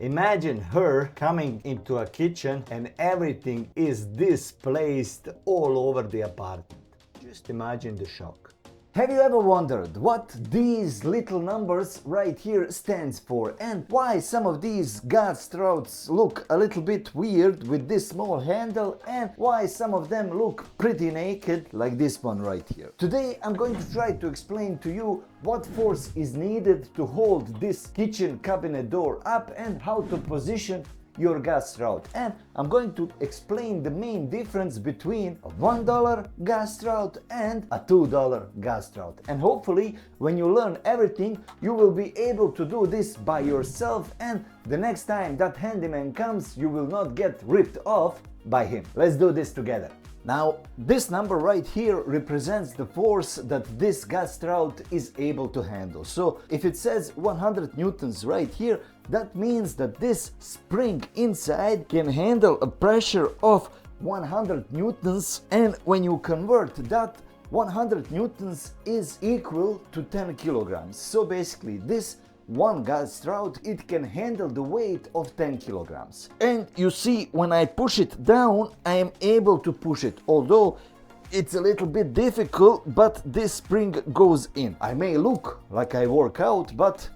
Imagine her coming into a kitchen and everything is displaced all over the apartment. Just imagine the shock. Have you ever wondered what these little numbers right here stands for and why some of these gas struts look a little bit weird with this small handle and why some of them look pretty naked like this one right here? Today I'm going to try to explain to you what force is needed to hold this kitchen cabinet door up and how to position your gas strut, and I'm going to explain the main difference between a $1 gas strut and a $2 gas strut, and hopefully when you learn everything you will be able to do this by yourself, and the next time that handyman comes you will not get ripped off by him. Let's do this together. Now, this number right here represents the force that this gas strut is able to handle. So if it says 100 newtons right here, that means that this spring inside can handle a pressure of 100 newtons, and when you convert that, 100 newtons is equal to 10 kilograms. So basically this one gas strut, it can handle the weight of 10 kilograms. And you see, when I push it down, I am able to push it, although it's a little bit difficult, but this spring goes in. I may look like I work out, but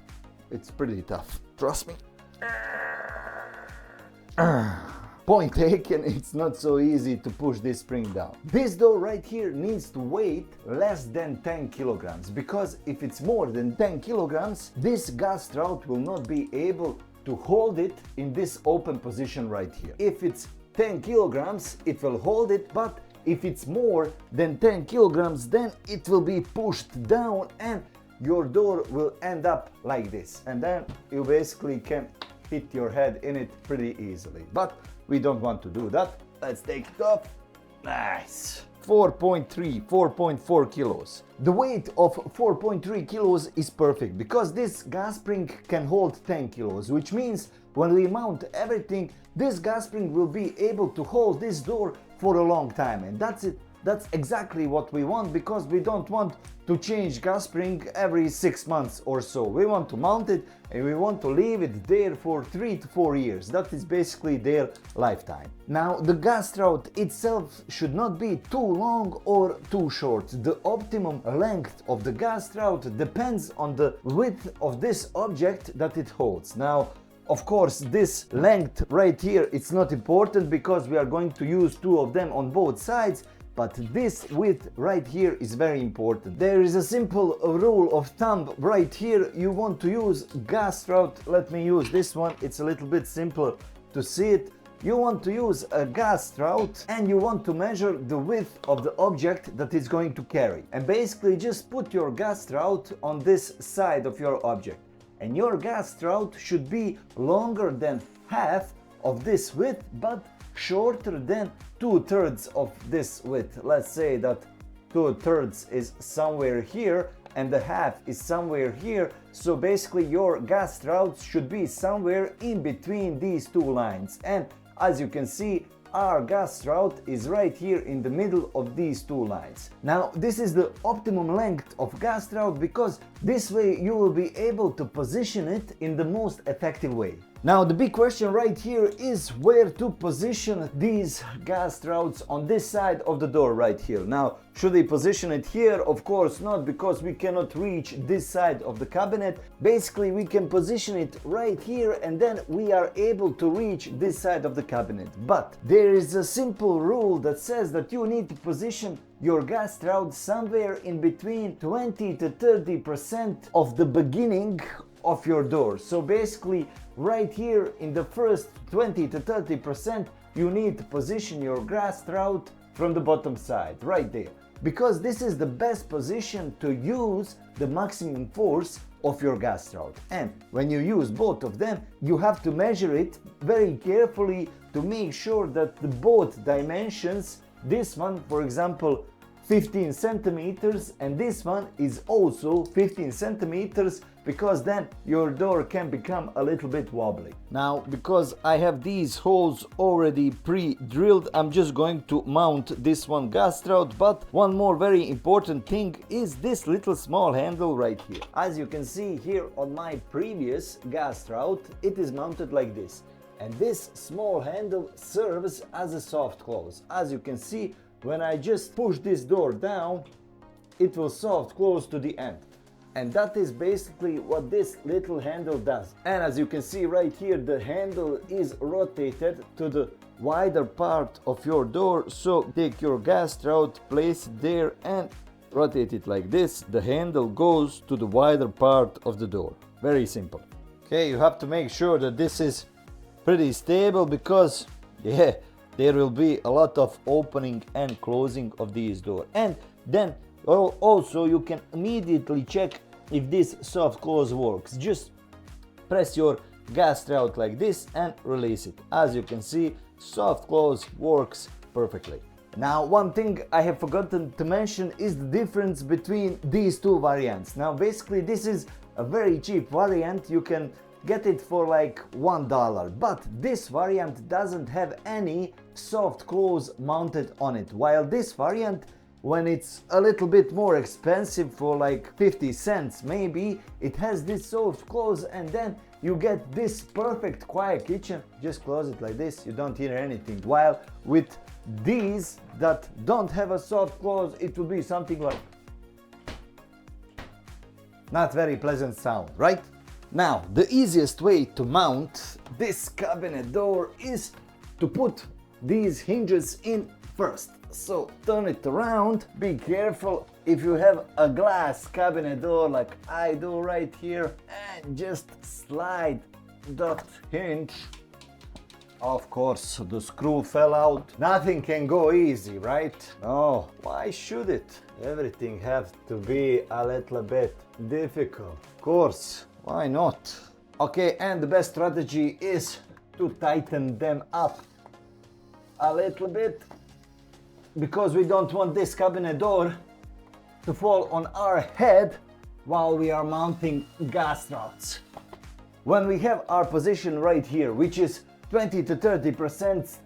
it's pretty tough. Trust me. Point taken, it's not so easy to push this spring down. This door right here needs to weigh less than 10 kilograms, because if it's more than 10 kilograms, this gas strut will not be able to hold it in this open position right here. If it's 10 kilograms, it will hold it, but if it's more than 10 kilograms, then it will be pushed down and your door will end up like this. And then you basically can hit your head in it pretty easily. But we don't want to do that. Let's take it off. Nice. 4.4 kilos. The weight of 4.3 kilos is perfect because this gas spring can hold 10 kilos, which means when we mount everything, this gas spring will be able to hold this door for a long time, and that's it. That's exactly what we want, because we don't want to change gas spring every 6 months or so. We want to mount it and we want to leave it there for 3 to 4 years. That is basically their lifetime. Now, the gas strut itself should not be too long or too short. The optimum length of the gas strut depends on the width of this object that it holds. Now, of course, this length right here, it's not important because we are going to use 2 of them on both sides. But this width right here is very important. There is a simple rule of thumb right here. You want to use gas strut. Let me use this one. It's a little bit simpler to see it. You want to use a gas strut and you want to measure the width of the object that it's going to carry. And basically just put your gas strut on this side of your object. And your gas strut should be longer than half of this width, but shorter than 2/3 of this width. Let's say that 2/3 is somewhere here and the half is somewhere here. So basically your gas strut should be somewhere in between these 2 lines. And as you can see, our gas strut is right here in the middle of these 2 lines. Now, this is the optimum length of gas strut because this way you will be able to position it in the most effective way. Now, the big question right here is where to position these gas struts on this side of the door right here. Now, should we position it here? Of course not, because we cannot reach this side of the cabinet. Basically, we can position it right here and then we are able to reach this side of the cabinet. But there is a simple rule that says that you need to position your gas strut somewhere in between 20 to 30% of the beginning of your door. So basically right here in the first 20 to 30% you need to position your gas strut from the bottom side right there, because this is the best position to use the maximum force of your gas strut. And when you use both of them, you have to measure it very carefully to make sure that the both dimensions, this one for example 15 centimeters and this one is also 15 centimeters, because then your door can become a little bit wobbly. Now, because I have these holes already pre-drilled, I'm just going to mount this one gas strut. But one more very important thing is this little small handle right here. As you can see here on my previous gas strut, it is mounted like this. And this small handle serves as a soft close. As you can see, when I just push this door down, it will soft close to the end. And that is basically what this little handle does. And as you can see right here, the handle is rotated to the wider part of your door. So take your gas strut, place it there and rotate it like this. The handle goes to the wider part of the door. Very simple. Okay, you have to make sure that this is pretty stable, because there will be a lot of opening and closing of these doors. And then also you can immediately check if this soft close works. Just press your gas strut like this and release it. As you can see, soft close works perfectly. Now, one thing I have forgotten to mention is the difference between these two variants. Now, basically this is a very cheap variant. You can get it for like $1, but this variant doesn't have any soft close mounted on it, while this variant, when it's a little bit more expensive, for like 50 cents maybe, it has this soft close, and then you get this perfect quiet kitchen. Just close it like this, you don't hear anything. While with these that don't have a soft close, it will be something like not very pleasant sound, right? Now, the easiest way to mount this cabinet door is to put these hinges in first. So turn it around, be careful if you have a glass cabinet door like I do right here, and just slide that hinge. Of course, the screw fell out. Nothing can go easy, right? Oh, why should it? Everything has to be a little bit difficult. Of course. Why not? Okay, and the best strategy is to tighten them up a little bit, because we don't want this cabinet door to fall on our head while we are mounting gas struts. When we have our position right here, which is 20 to 30%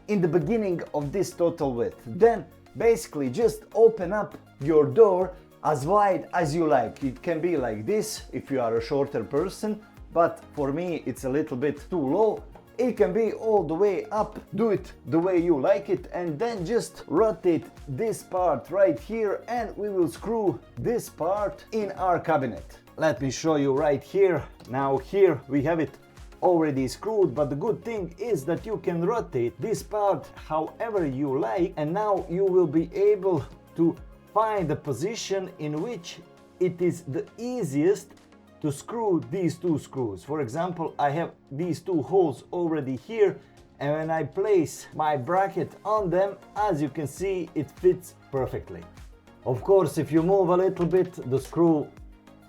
in the beginning of this total width, then basically just open up your door as wide as you like. It can be like this if you are a shorter person, but for me it's a little bit too low. It can be all the way up. Do it the way you like it, and then just rotate this part right here, and we will screw this part in our cabinet. Let me show you right here. Now here we have it already screwed, but the good thing is that you can rotate this part however you like, and now you will be able to find the position in which it is the easiest to screw these two screws. For example, I have these two holes already here, and when I place my bracket on them, as you can see, it fits perfectly. Of course, if you move a little bit, the screw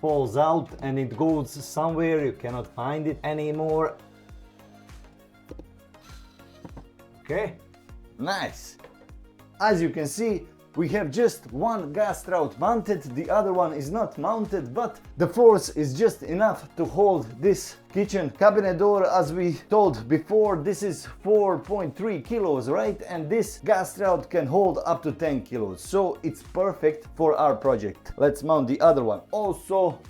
falls out and it goes somewhere, you cannot find it anymore. Okay, nice. As you can see, we have just one gas strut mounted, the other one is not mounted, but the force is just enough to hold this kitchen cabinet door. As we told before, this is 4.3 kilos, right? And this gas strut can hold up to 10 kilos, so it's perfect for our project. Let's mount the other one also.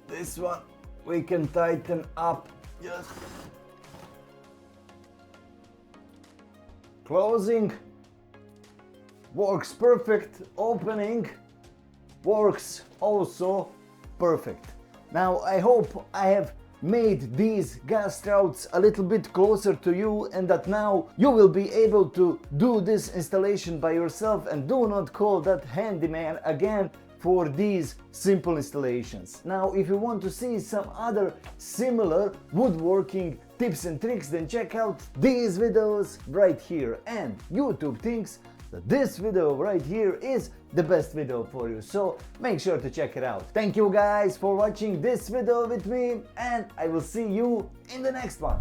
This one we can tighten up. Yes. Closing works perfect, opening works also perfect. Now I hope I have made these gas struts a little bit closer to you, and that now you will be able to do this installation by yourself and do not call that handyman again for these simple installations. Now, if you want to see some other similar woodworking tips and tricks, then check out these videos right here. And YouTube thinks that this video right here is the best video for you, so make sure to check it out. Thank you guys for watching this video with me, and I will see you in the next one.